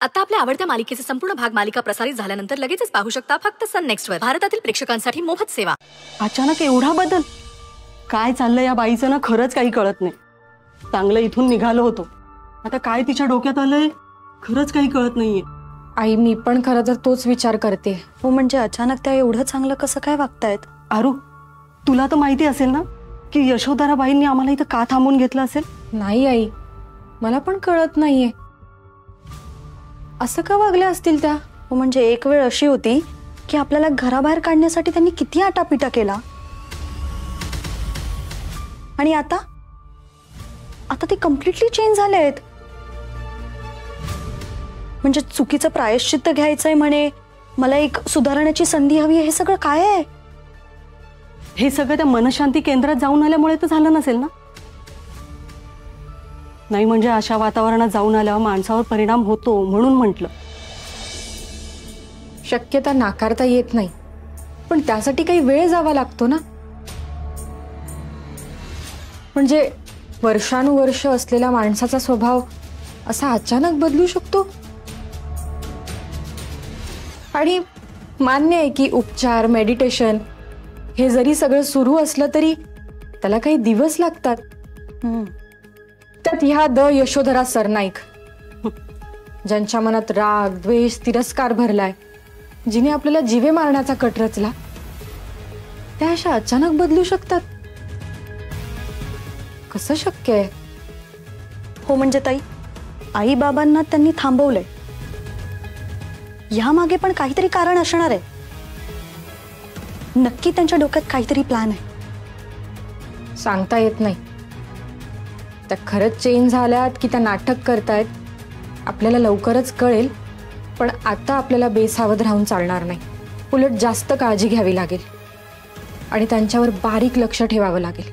आता आपल्या आवडत्या मालिकेचे संपूर्ण भाग मालिका प्रसारित झाल्यानंतर लगेचच पाहू शकता फक्त सन नेक्स्ट वर। भारतातील प्रेक्षकांसाठी मोफत सेवा। अचानक एवढा बदल काय चाललंय या बाईचं ना खरंच काही कळत नाही। चांगलं इथून निघालो होतो, आता काय तिच्या डोक्यात आलंय खरंच काही कळत नाहीये। आई मी पण खरं तर तोच विचार करते। हो म्हणजे अचानक त्या एवढं चांगलं कसं काय वागतायत? आरू तुला तर माहिती असेल ना की यशोधराबाईंनी आम्हाला इथं का थांबून घेतलं असेल? नाही आई, मला पण कळत नाहीये असं का वागल्या असतील त्या। हो म्हणजे एक वेळ अशी होती की आपल्याला घराबाहेर काढण्यासाठी त्यांनी किती आटापिटा केला, आणि आता आता ते कम्प्लिटली चेंज झाले आहेत। म्हणजे चुकीचं प्रायश्चित्त घ्यायचंय म्हणे, मला एक सुधारण्याची संधी हवी आहे, हे सगळं काय आहे? हे सगळं त्या मनशांती केंद्रात जाऊन आल्यामुळे तर झालं नसेल ना? नाही म्हणजे अशा वातावरणात जाऊन आल्यावर माणसावर परिणाम होतो म्हणून म्हटलं। शक्यता नाकारता येत नाही, पण त्यासाठी काही वेळ जावा लागतो ना। म्हणजे वर्षानुवर्ष असलेला माणसाचा स्वभाव असा अचानक बदलू शकतो। आणि मान्य आहे की उपचार मेडिटेशन हे जरी सगळं सुरू असलं तरी त्याला काही दिवस लागतात। त्यात ह्या यशोधरा सरनाईक ज्यांच्या मनात राग द्वेष तिरस्कार भरलाय, जिने आपल्याला जीवे मारण्याचा कट रचला, त्या अशा अचानक बदलू शकतात? कसं शक्य आहे? हो म्हणजे ताई, आई बाबांना त्यांनी थांबवलंय, यामागे पण काहीतरी कारण असणार आहे। नक्की त्यांच्या डोक्यात काहीतरी प्लॅन आहे। सांगता येत नाही त्या खरंच चेंज झाल्यात की त्या नाटक करतायत, आपल्याला लवकरच कळेल। पण आता आपल्याला बेसावध राहून चालणार नाही, उलट जास्त काळजी घ्यावी लागेल आणि त्यांच्यावर बारीक लक्ष ठेवावं लागेल।